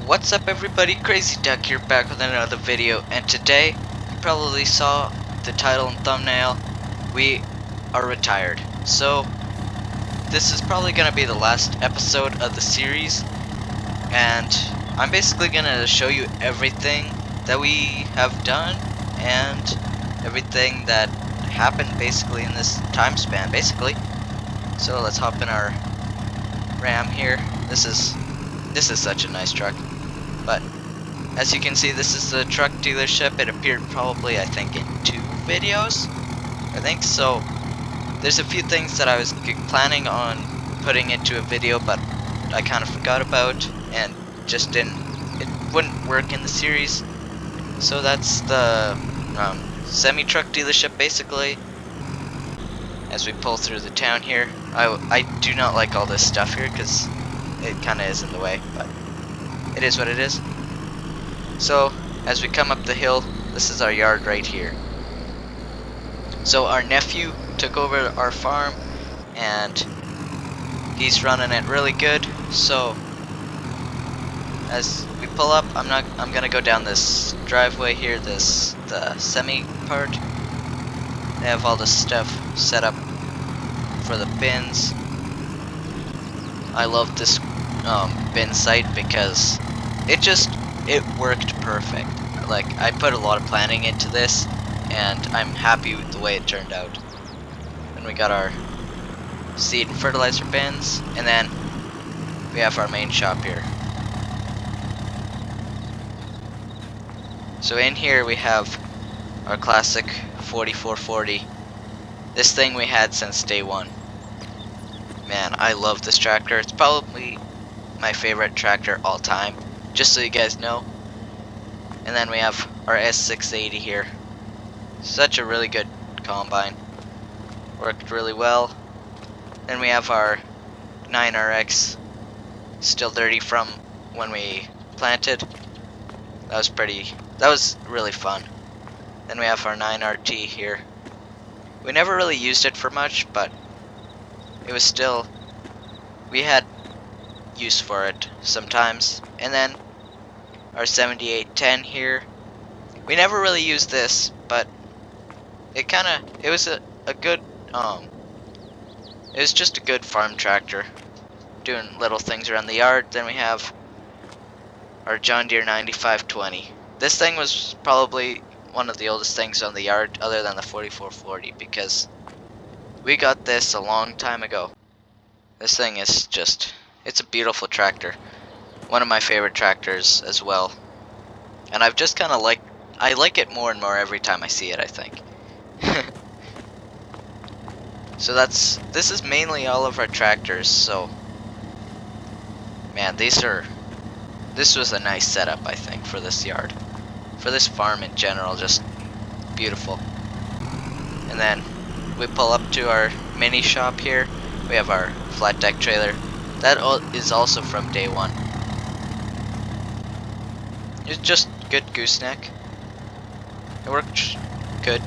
What's up everybody, Crazy Duck here back with another video, and today, you probably saw the title and thumbnail, we are retired. So, this is probably going to be the last episode of the series, and I'm basically going to show you everything that we have done, and everything that happened basically in this time span, basically. So let's hop in our Ram here. This is such a nice truck. But as you can see, this is the truck dealership. It appeared probably, I think, in 2 videos. I think so. There's a few things that I was planning on putting into a video, but I kind of forgot about, and just it wouldn't work in the series. So that's the semi-truck dealership, basically. As we pull through the town here, I do not like all this stuff here because it kind of is in the way, but it is what it is. So as we come up the hill, this is our yard right here. So our nephew took over our farm and he's running it really good. So as we pull up, I'm gonna go down this driveway here, the semi part. They have all the stuff set up for the bins. I love this bin site because it worked perfect. Like, I put a lot of planning into this and I'm happy with the way it turned out. And we got our seed and fertilizer bins, and then we have our main shop here. So in here we have our classic 4440. This thing we had since day one. Man, I love this tractor. It's probably my favorite tractor all time, just so you guys know. And then we have our S680 here. Such a really good combine. Worked really well. Then we have our 9RX, still dirty from when we planted. That was really fun. Then we have our 9RT here. We never really used it for much, but it was still, we had use for it sometimes. And then our 7810 here. We never really used this, but it was a good it was just a good farm tractor, doing little things around the yard. Then we have our John Deere 9520. This thing was probably one of the oldest things on the yard other than the 4440, because we got this a long time ago. This thing is just, it's a beautiful tractor. One of my favorite tractors as well. And I've just kind of I like it more and more every time I see it, I think. So this is mainly all of our tractors. So man, this was a nice setup, I think, for this yard. For this farm in general, just beautiful. And then we pull up to our mini shop here. We have our flat deck trailer. That is also from day one. It's just good gooseneck. It worked good.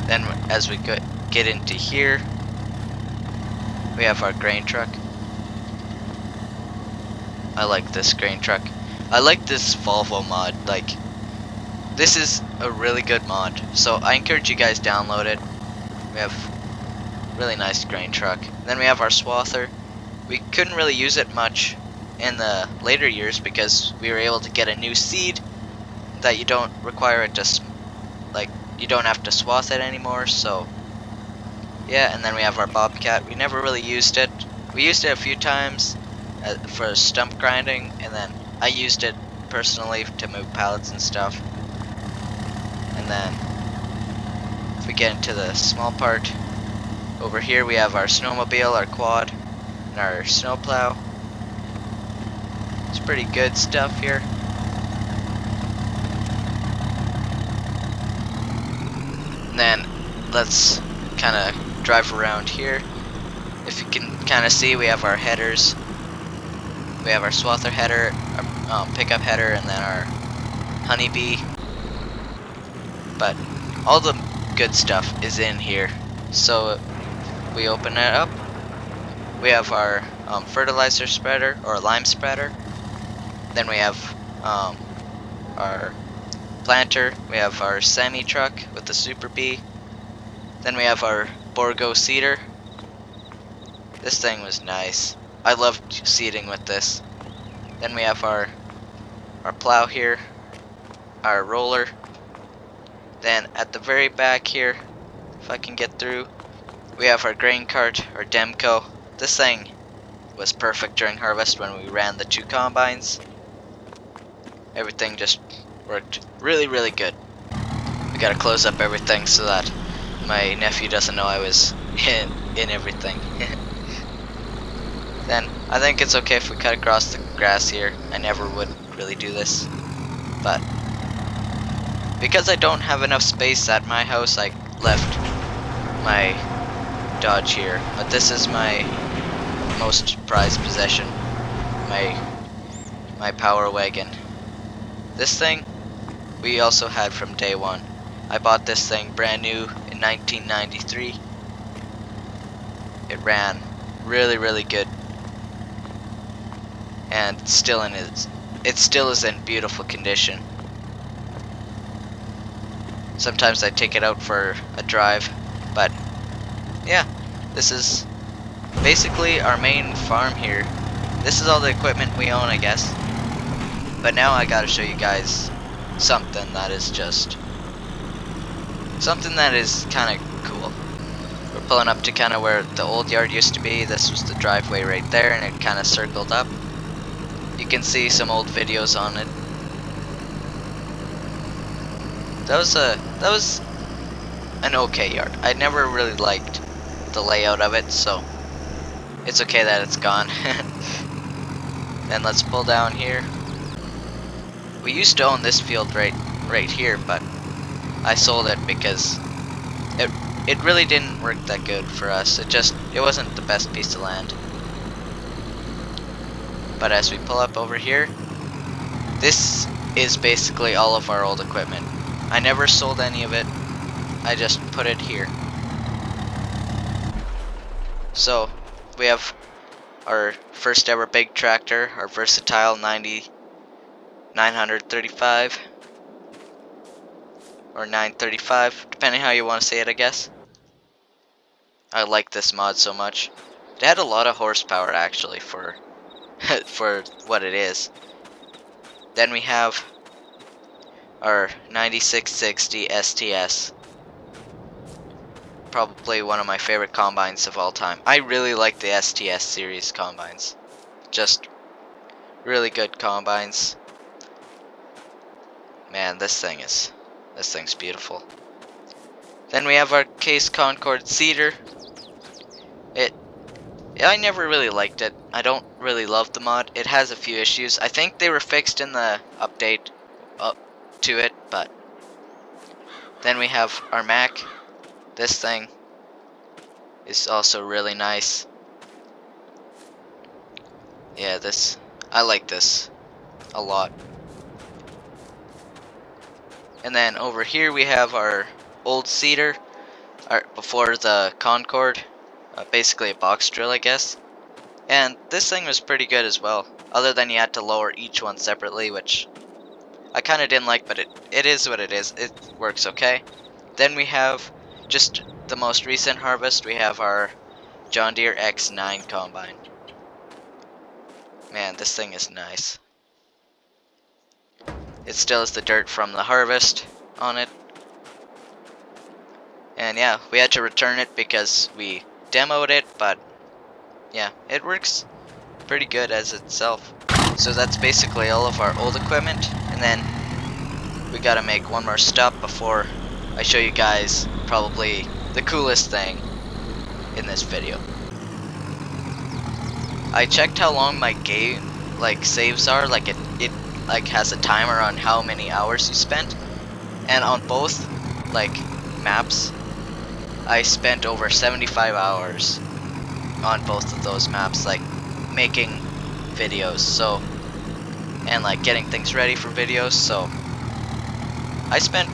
Then as we get into here, we have our grain truck. I like this grain truck. I like this Volvo mod. Like, this is a really good mod, so I encourage you guys download it. We have really nice grain truck. Then we have our swather. We couldn't really use it much in the later years because we were able to get a new seed that you don't require it to, like, you don't have to swath it anymore. So yeah. And then we have our bobcat. We never really used it. We used it a few times for stump grinding, and then I used it personally to move pallets and stuff. And then if we get into the small part, over here we have our snowmobile, our quad, and our snowplow. It's pretty good stuff here. And then let's kind of drive around here. If you can kind of see, we have our headers. We have our swather header, our pickup header, and then our honeybee. But all the good stuff is in here. So we open it up. We have our fertilizer spreader, or lime spreader. Then we have our planter. We have our semi truck with the Super B. Then we have our Borgo seeder. This thing was nice. I loved seeding with this. Then we have our plow here, our roller. Then at the very back here, if I can get through, we have our grain cart, our Demco. This thing was perfect during harvest when we ran the 2 combines. Everything just worked really, really good. We gotta close up everything so that my nephew doesn't know I was in everything. Then I think it's okay if we cut across the grass here. I never would really do this, but because I don't have enough space at my house, I left my Dodge here. But this is my most prized possession, my Power Wagon. This thing we also had from day one. I bought this thing brand new in 1993. It ran really, really good, and it still is in beautiful condition. Sometimes I take it out for a drive, but yeah, this is basically our main farm here. This is all the equipment we own, I guess. But now I gotta show you guys something that is kind of cool. We're pulling up to kind of where the old yard used to be. This was the driveway right there, and it kind of circled up. You can see some old videos on it. That was an okay yard. I never really liked the layout of it, so it's okay that it's gone. Then let's pull down here. We used to own this field right here, but I sold it because it really didn't work that good for us. It wasn't the best piece of land. But as we pull up over here, this is basically all of our old equipment. I never sold any of it. I just put it here. So we have our first ever big tractor, our versatile 935 or 935, depending how you want to say it, I guess. I like this mod so much. It had a lot of horsepower actually for for what it is. Then we have our 9660 STS. Probably one of my favorite combines of all time. I really like the STS series combines. Just really good combines. Man, this thing's beautiful. Then we have our Case Concord seeder. I never really liked it. I don't really love the mod. It has a few issues. I think they were fixed in the update up to it, but then we have our Mac. This thing is also really nice. Yeah, I like this a lot. And then over here we have our old seeder, before the Concord, basically a box drill, I guess. And this thing was pretty good as well, other than you had to lower each one separately, which I kind of didn't like, but it is what it is. It works okay. Then we have just the most recent harvest. We have our John Deere X9 combine. Man, this thing is nice. It still has the dirt from the harvest on it. And yeah, we had to return it because we demoed it, but yeah, it works pretty good as itself. So that's basically all of our old equipment, and then we gotta make one more stop before I show you guys probably the coolest thing in this video. I checked how long my game saves are, it has a timer on how many hours you spent, and on both maps I spent over 75 hours on both of those maps, making videos, so, and getting things ready for videos. So I spent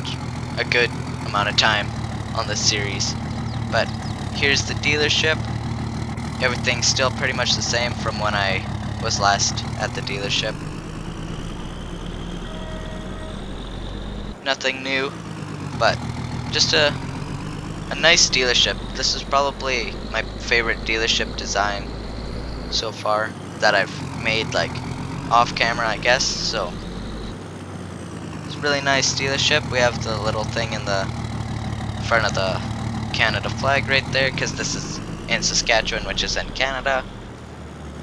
a good amount of time on this series. But here's the dealership. Everything's still pretty much the same from when I was last at the dealership. nothing new, but just a nice dealership. This is probably my favorite dealership design so far that I've made, like, off camera, I guess. So it's a really nice dealership. We have the little thing in the front of the Canada flag right there, because this is in Saskatchewan, which is in Canada.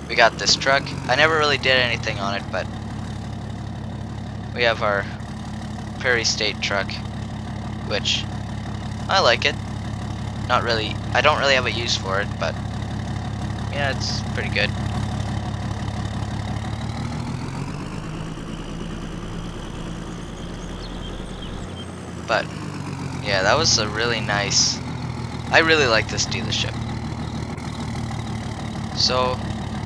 We got this truck. I never really did anything on it, but we have our Prairie State truck, which I like it. Not really, I don't really have a use for it, but yeah, it's pretty good. But yeah, that was a really nice, I really like this dealership. So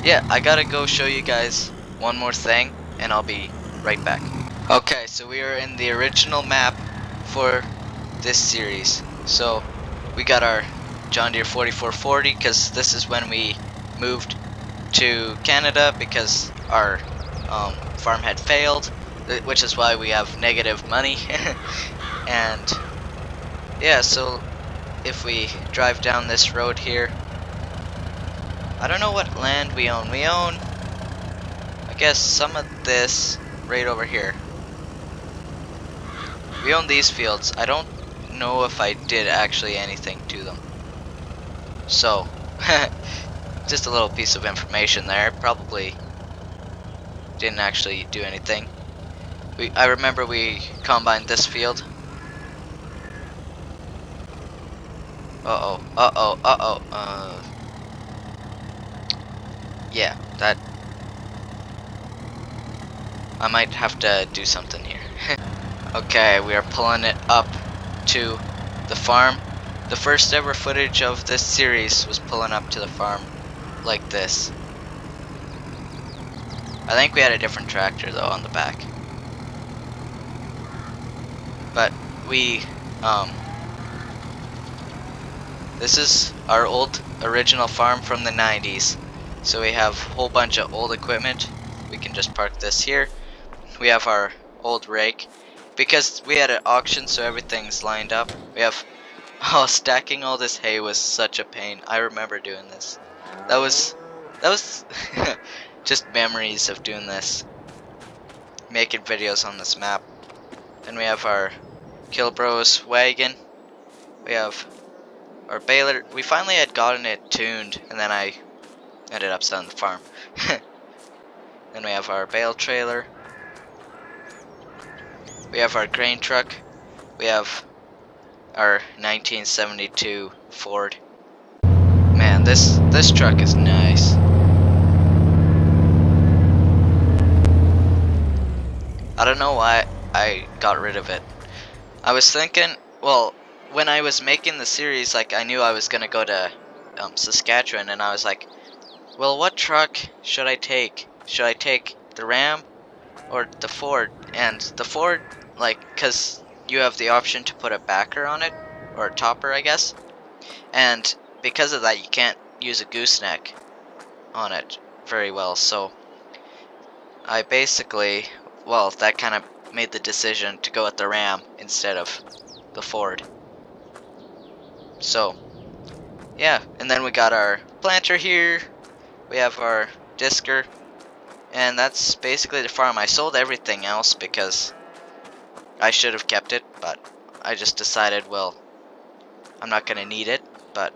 yeah, I gotta go show you guys one more thing, and I'll be right back. Okay, so we are in the original map for this series. So we got our John Deere 4440, because this is when we moved to Canada because our farm had failed, which is why we have negative money. And yeah, so if we drive down this road here, I don't know what land we own. We own, I guess, some of this right over here. We own these fields. I don't know if I did actually anything to them. So, just a little piece of information there. Probably didn't actually do anything. I remember we combined this field. Yeah, that, I might have to do something here. Okay, we are pulling it up to the farm. The first ever footage of this series was pulling up to the farm like this. I think we had a different tractor though on the back. But we, this is our old original farm from the 90s. So we have a whole bunch of old equipment. We can just park this here. We have our old rake. Because we had an auction, so everything's lined up. We have, oh, stacking all this hay was such a pain. I remember doing this. That was just memories of doing this. Making videos on this map. Then we have our Kilbros wagon. We have our baler. We finally had gotten it tuned, and then I ended up selling the farm. Then we have our bale trailer. We have our grain truck. We have our 1972 Ford. Man, this truck is nice. I don't know why I got rid of it. I was thinking, well, when I was making the series, like, I knew I was gonna go to Saskatchewan, and I was like, well, what truck should I take? Should I take the Ram or the Ford? And the Ford, like, cause you have the option to put a backer on it, or a topper, I guess. And because of that, you can't use a gooseneck on it very well. So I basically, well, that kind of made the decision to go with the Ram instead of the Ford. So yeah, and then we got our planter here. We have our disker. And that's basically the farm. I sold everything else because I should have kept it, but I just decided, well, I'm not gonna need it. But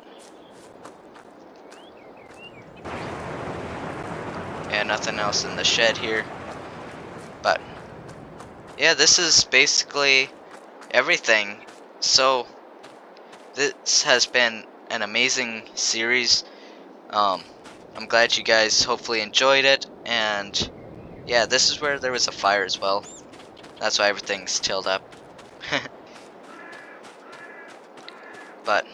yeah, nothing else in the shed here. But yeah, this is basically everything. So this has been an amazing series. I'm glad you guys hopefully enjoyed it, and yeah, this is where there was a fire as well. That's why everything's tilled up. But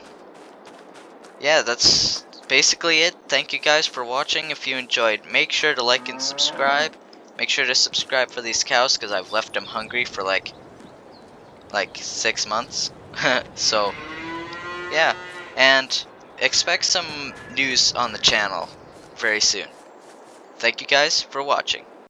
yeah, that's basically it. Thank you guys for watching. If you enjoyed, make sure to like and subscribe. Make sure to subscribe for these cows, because I've left them hungry for like 6 months. So yeah, and expect some news on the channel very soon. Thank you guys for watching.